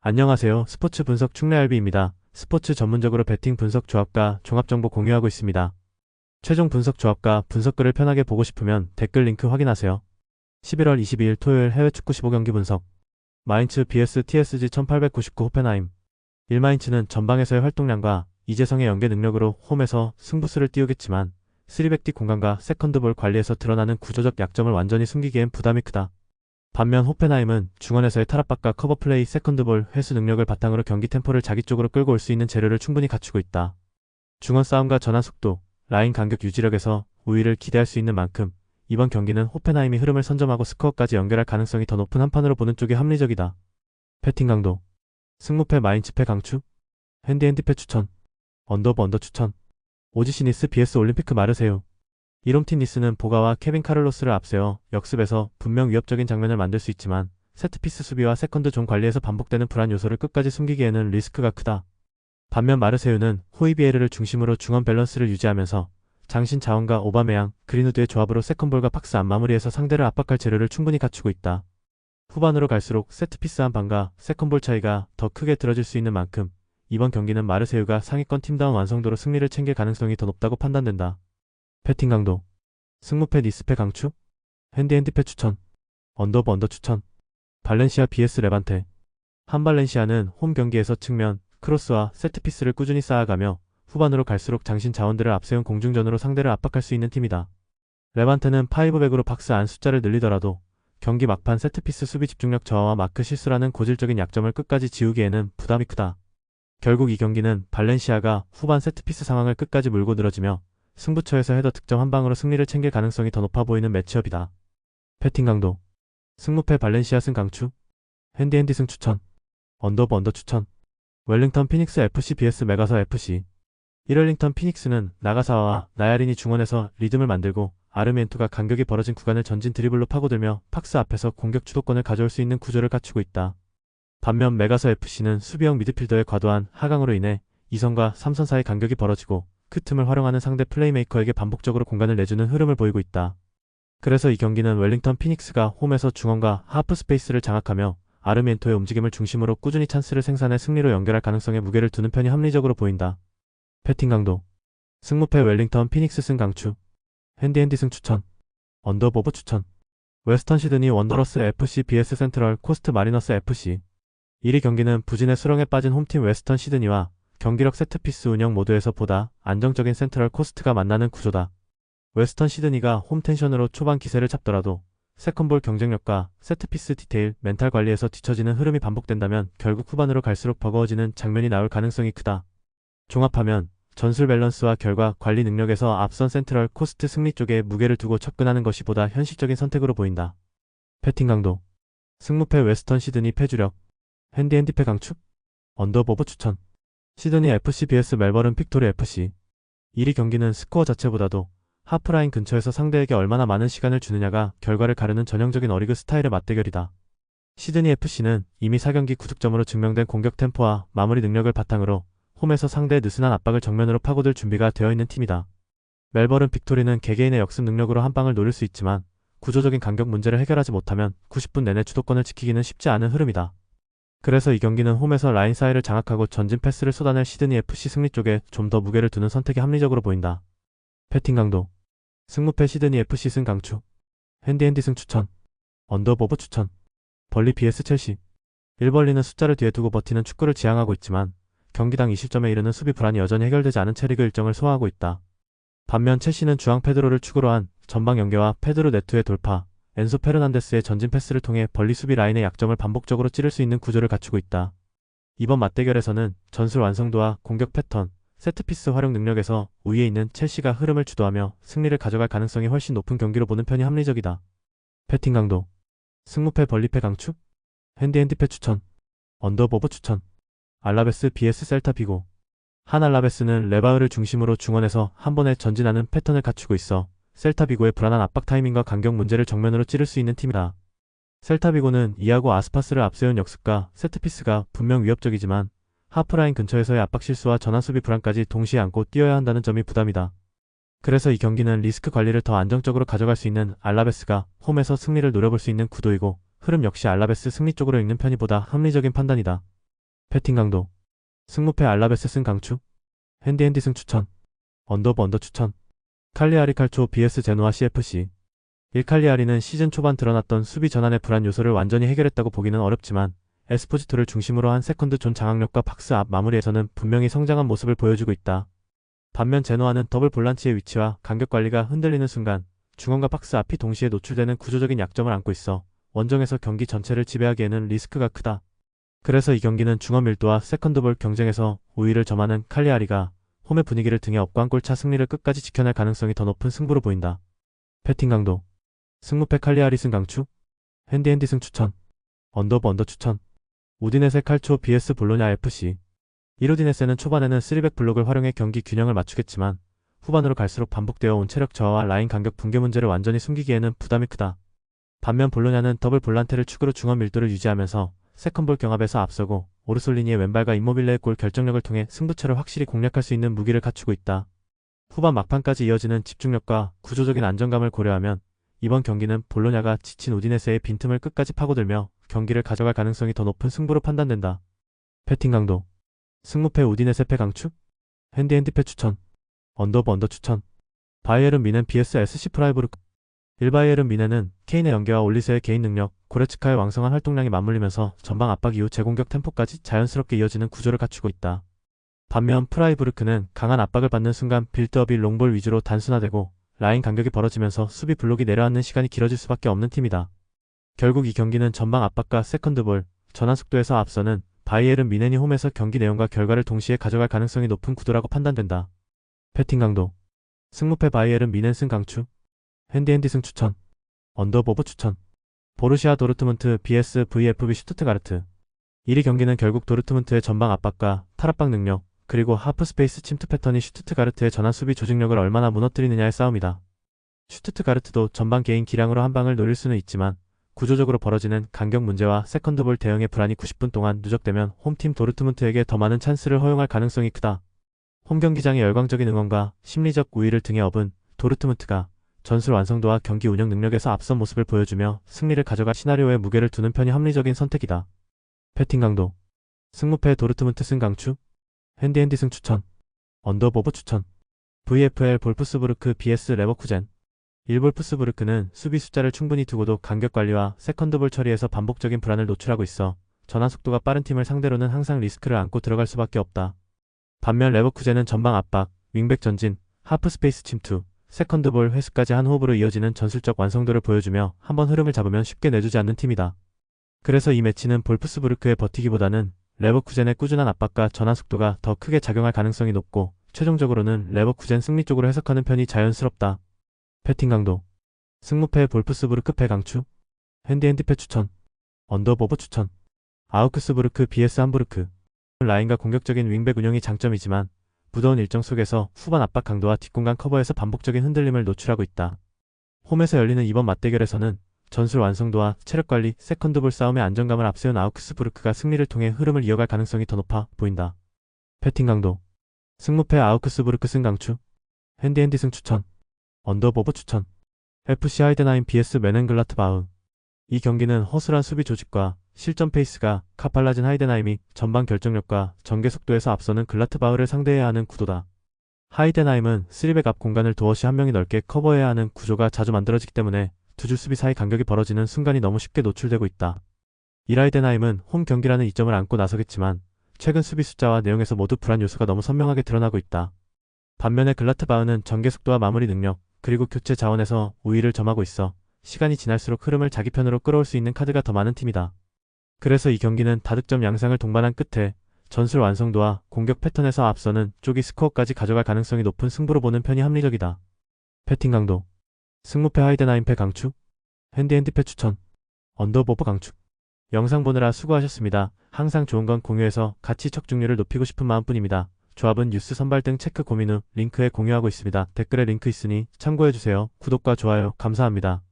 안녕하세요. 스포츠 분석 충래알비입니다. 스포츠 전문적으로 배팅 분석 조합과 종합정보 공유하고 있습니다. 최종 분석 조합과 분석글을 편하게 보고 싶으면 댓글 링크 확인하세요. 11월 22일 토요일 해외 축구 15경기 분석. 마인츠 vs TSG 1899 호펜하임. 1마인츠는 전방에서의 활동량과 이재성의 연계 능력으로 홈에서 승부수를 띄우겠지만 3백디 공간과 세컨드볼 관리에서 드러나는 구조적 약점을 완전히 숨기기엔 부담이 크다. 반면 호펜하임은 중원에서의 탈압박과 커버플레이, 세컨드볼, 회수 능력을 바탕으로 경기 템포를 자기 쪽으로 끌고 올 수 있는 재료를 충분히 갖추고 있다. 중원 싸움과 전환 속도, 라인 간격 유지력에서 우위를 기대할 수 있는 만큼 이번 경기는 호펜하임이 흐름을 선점하고 스코어까지 연결할 가능성이 더 높은 한판으로 보는 쪽이 합리적이다. 패팅 강도. 승무패 마인츠패 강추. 핸디패 추천. 언더 추천. 오지시 니스 vs 올림피크 마르세유. 이롬팀 니스는 보가와 케빈 카를로스를 앞세워 역습에서 분명 위협적인 장면을 만들 수 있지만 세트피스 수비와 세컨드 존 관리에서 반복되는 불안 요소를 끝까지 숨기기에는 리스크가 크다. 반면 마르세유는 호이비에르를 중심으로 중원 밸런스를 유지하면서 장신 자원과 오바메양, 그린우드의 조합으로 세컨볼과 박스 안 마무리에서 상대를 압박할 재료를 충분히 갖추고 있다. 후반으로 갈수록 세트피스 한 방과 세컨볼 차이가 더 크게 들어질 수 있는 만큼 이번 경기는 마르세유가 상위권 팀다운 완성도로 승리를 챙길 가능성이 더 높다고 판단된다. 패팅 강도. 승무패 니스패 강추. 핸디패 추천. 언더 추천. 발렌시아 vs 레반테. 한발렌시아는 홈 경기에서 측면, 크로스와 세트피스를 꾸준히 쌓아가며 후반으로 갈수록 장신 자원들을 앞세운 공중전으로 상대를 압박할 수 있는 팀이다. 레반테는 5백으로 박스 안 숫자를 늘리더라도 경기 막판 세트피스 수비 집중력 저하와 마크 실수라는 고질적인 약점을 끝까지 지우기에는 부담이 크다. 결국 이 경기는 발렌시아가 후반 세트피스 상황을 끝까지 물고 늘어지며 승부처에서 헤더 득점 한 방으로 승리를 챙길 가능성이 더 높아 보이는 매치업이다. 패팅 강도. 승무패 발렌시아 승 강추. 핸디 승 추천. 언더 추천. 웰링턴 피닉스 FC vs 메가서 FC. 1웰링턴 피닉스는 나가사와와 나야린이 중원에서 리듬을 만들고 아르멘투가 간격이 벌어진 구간을 전진 드리블로 파고들며 박스 앞에서 공격 주도권을 가져올 수 있는 구조를 갖추고 있다. 반면 메가서 FC는 수비형 미드필더의 과도한 하강으로 인해 2선과 3선 사이 간격이 벌어지고 그 틈을 활용하는 상대 플레이메이커에게 반복적으로 공간을 내주는 흐름을 보이고 있다. 그래서 이 경기는 웰링턴 피닉스가 홈에서 중원과 하프 스페이스를 장악하며 아르멘토의 움직임을 중심으로 꾸준히 찬스를 생산해 승리로 연결할 가능성에 무게를 두는 편이 합리적으로 보인다. 패팅 강도. 승무패 웰링턴 피닉스 승 강추. 핸디 승 추천. 언더 추천. 웨스턴 시드니 원더러스 FC vs 센트럴 코스트 마리너스 FC. 1위 경기는 부진의 수렁에 빠진 홈팀 웨스턴 시드니와 경기력 세트피스 운영 모드에서 보다 안정적인 센트럴 코스트가 만나는 구조다. 웨스턴 시드니가 홈 텐션으로 초반 기세를 잡더라도 세컨볼 경쟁력과 세트피스 디테일, 멘탈 관리에서 뒤처지는 흐름이 반복된다면 결국 후반으로 갈수록 버거워지는 장면이 나올 가능성이 크다. 종합하면 전술 밸런스와 결과 관리 능력에서 앞선 센트럴 코스트 승리 쪽에 무게를 두고 접근하는 것이 보다 현실적인 선택으로 보인다. 패팅 강도. 승무패 웨스턴 시드니 패주력. 핸디패 강추. 언더 추천. 시드니 FC vs 멜버른 픽토리 FC. 1위 경기는 스코어 자체보다도 하프라인 근처에서 상대에게 얼마나 많은 시간을 주느냐가 결과를 가르는 전형적인 어리그 스타일의 맞대결이다. 시드니 FC는 이미 4경기 9득점으로 증명된 공격 템포와 마무리 능력을 바탕으로 홈에서 상대의 느슨한 압박을 정면으로 파고들 준비가 되어 있는 팀이다. 멜버른 픽토리는 개개인의 역습 능력으로 한 방을 노릴 수 있지만 구조적인 간격 문제를 해결하지 못하면 90분 내내 주도권을 지키기는 쉽지 않은 흐름이다. 그래서 이 경기는 홈에서 라인 사이를 장악하고 전진 패스를 쏟아낼 시드니 FC 승리 쪽에 좀 더 무게를 두는 선택이 합리적으로 보인다. 패팅 강도. 승무패 시드니 FC 승 강추. 핸디 승 추천. 언더 추천. 벌리 vs 첼시. 1벌리는 숫자를 뒤에 두고 버티는 축구를 지향하고 있지만 경기당 20점에 이르는 수비 불안이 여전히 해결되지 않은 체리그 일정을 소화하고 있다. 반면 첼시는 주앙 페드로를 축으로 한 전방 연계와 페드로 네투의 돌파, 엔소 페르난데스의 전진 패스를 통해 벌리 수비 라인의 약점을 반복적으로 찌를 수 있는 구조를 갖추고 있다. 이번 맞대결에서는 전술 완성도와 공격 패턴, 세트피스 활용 능력에서 우위에 있는 첼시가 흐름을 주도하며 승리를 가져갈 가능성이 훨씬 높은 경기로 보는 편이 합리적이다. 패팅 강도. 승무패 벌리패 강추. 핸디패 추천. 언더 추천. 알라베스 vs 셀타 비고. 한 알라베스는 레바흐를 중심으로 중원에서 한 번에 전진하는 패턴을 갖추고 있어 셀타 비고의 불안한 압박 타이밍과 간격 문제를 정면으로 찌를 수 있는 팀이다. 셀타 비고는 이아고 아스파스를 앞세운 역습과 세트피스가 분명 위협적이지만 하프라인 근처에서의 압박 실수와 전환 수비 불안까지 동시에 안고 뛰어야 한다는 점이 부담이다. 그래서 이 경기는 리스크 관리를 더 안정적으로 가져갈 수 있는 알라베스가 홈에서 승리를 노려볼 수 있는 구도이고 흐름 역시 알라베스 승리 쪽으로 읽는 편이 보다 합리적인 판단이다. 패팅 강도. 승무패 알라베스 승 강추. 핸디핸디 승 추천. 언더 추천. 칼리아리 칼초 vs 제노아 CFC. 1칼리아리는 시즌 초반 드러났던 수비 전환의 불안 요소를 완전히 해결했다고 보기는 어렵지만 에스포지토를 중심으로 한 세컨드 존 장악력과 박스 앞 마무리에서는 분명히 성장한 모습을 보여주고 있다. 반면 제노아는 더블 볼란치의 위치와 간격 관리가 흔들리는 순간 중원과 박스 앞이 동시에 노출되는 구조적인 약점을 안고 있어 원정에서 경기 전체를 지배하기에는 리스크가 크다. 그래서 이 경기는 중원 밀도와 세컨드볼 경쟁에서 우위를 점하는 칼리아리가 홈의 분위기를 등에 업고 한 골차 승리를 끝까지 지켜낼 가능성이 더 높은 승부로 보인다. 패팅 강도. 승무패 칼리아리 승 강추. 핸디핸디 승 추천. 언더 추천. 우디네세 칼초 vs 볼로냐 FC. 이루디네세는 초반에는 3백 블록을 활용해 경기 균형을 맞추겠지만 후반으로 갈수록 반복되어 온 체력 저하와 라인 간격 붕괴 문제를 완전히 숨기기에는 부담이 크다. 반면 볼로냐는 더블 볼란테를 축으로 중원 밀도를 유지하면서 세컨볼 경합에서 앞서고 오르솔리니의 왼발과 임모빌레의 골 결정력을 통해 승부처를 확실히 공략할 수 있는 무기를 갖추고 있다. 후반 막판까지 이어지는 집중력과 구조적인 안정감을 고려하면 이번 경기는 볼로냐가 지친 우디네세의 빈틈을 끝까지 파고들며 경기를 가져갈 가능성이 더 높은 승부로 판단된다. 패팅 강도. 승무패 우디네세 패 강추. 핸디패 추천. 언더 추천. 바이에른 미넨 vs SC 프라이부르크. 1바이에른 미넨은 케인의 연계와 올리세의 개인 능력, 고레츠카의 왕성한 활동량이 맞물리면서 전방 압박 이후 제공격 템포까지 자연스럽게 이어지는 구조를 갖추고 있다. 반면 프라이부르크는 강한 압박을 받는 순간 빌드업이 롱볼 위주로 단순화되고 라인 간격이 벌어지면서 수비 블록이 내려앉는 시간이 길어질 수밖에 없는 팀이다. 결국 이 경기는 전방 압박과 세컨드볼, 전환 속도에서 앞서는 바이에른 미넨이 홈에서 경기 내용과 결과를 동시에 가져갈 가능성이 높은 구도라고 판단된다. 패팅 강도. 승무패 바이에른 미넨 승 강추. 핸디핸디 승 추천. 언더 추천. 보르시아 도르트문트 vs VfB 슈투트가르트. 1위 경기는 결국 도르트문트의 전방 압박과 탈압박 능력, 그리고 하프 스페이스 침투 패턴이 슈투트가르트의 전환 수비 조직력을 얼마나 무너뜨리느냐의 싸움이다. 슈투트가르트도 전방 개인 기량으로 한 방을 노릴 수는 있지만 구조적으로 벌어지는 간격 문제와 세컨드볼 대응의 불안이 90분 동안 누적되면 홈팀 도르트문트에게 더 많은 찬스를 허용할 가능성이 크다. 홈 경기장의 열광적인 응원과 심리적 우위를 등에 업은 도르트문트가 전술 완성도와 경기 운영 능력에서 앞선 모습을 보여주며 승리를 가져갈 시나리오에 무게를 두는 편이 합리적인 선택이다. 패팅 강도. 승무패 도르트문트 승 강추. 핸디핸디 승 추천. 언더 추천. VfL 볼프스부르크 vs 레버쿠젠. 1볼프스부르크는 수비 숫자를 충분히 두고도 간격 관리와 세컨드볼 처리에서 반복적인 불안을 노출하고 있어 전환 속도가 빠른 팀을 상대로는 항상 리스크를 안고 들어갈 수밖에 없다. 반면 레버쿠젠은 전방 압박, 윙백 전진, 하프 스페이스 침투, 세컨드볼 회수까지 한 호흡으로 이어지는 전술적 완성도를 보여주며 한번 흐름을 잡으면 쉽게 내주지 않는 팀이다. 그래서 이 매치는 볼프스부르크의 버티기보다는 레버쿠젠의 꾸준한 압박과 전환 속도가 더 크게 작용할 가능성이 높고 최종적으로는 레버쿠젠 승리 쪽으로 해석하는 편이 자연스럽다. 패팅 강도. 승무패 볼프스부르크 패 강추. 핸디패 추천. 언더 추천. 아우크스부르크 vs 함부르크. 라인과 공격적인 윙백 운영이 장점이지만 무더운 일정 속에서 후반 압박 강도와 뒷공간 커버에서 반복적인 흔들림을 노출하고 있다. 홈에서 열리는 이번 맞대결에서는 전술 완성도와 체력관리, 세컨드볼 싸움의 안정감을 앞세운 아우크스부르크가 승리를 통해 흐름을 이어갈 가능성이 더 높아 보인다. 패팅 강도. 승무패 아우크스부르크 승 강추. 핸디핸디 승 추천. 언더 추천. FC 하이덴하임 vs 메넨글라트바흐. 이 경기는 허술한 수비 조직과 실전 페이스가 카팔라진 하이덴하임이 전방 결정력과 전개 속도에서 앞서는 글라트바흐를 상대해야 하는 구도다. 하이덴하임은 3백 앞 공간을 도어시 한 명이 넓게 커버해야 하는 구조가 자주 만들어지기 때문에 두 줄 수비 사이 간격이 벌어지는 순간이 너무 쉽게 노출되고 있다. 이라이덴하임은 홈 경기라는 이점을 안고 나서겠지만 최근 수비 숫자와 내용에서 모두 불안 요소가 너무 선명하게 드러나고 있다. 반면에 글라트바흐는 전개 속도와 마무리 능력, 그리고 교체 자원에서 우위를 점하고 있어 시간이 지날수록 흐름을 자기 편으로 끌어올 수 있는 카드가 더 많은 팀이다. 그래서 이 경기는 다득점 양상을 동반한 끝에 전술 완성도와 공격 패턴에서 앞서는 쪽이 스코어까지 가져갈 가능성이 높은 승부로 보는 편이 합리적이다. 패팅 강도. 승무패 하이덴하임 패 강추. 핸디패 추천. 언더 강추. 영상 보느라 수고하셨습니다. 항상 좋은 건 공유해서 같이 척중률을 높이고 싶은 마음뿐입니다. 조합은 뉴스 선발 등 체크 고민 후 링크에 공유하고 있습니다. 댓글에 링크 있으니 참고해주세요. 구독과 좋아요 감사합니다.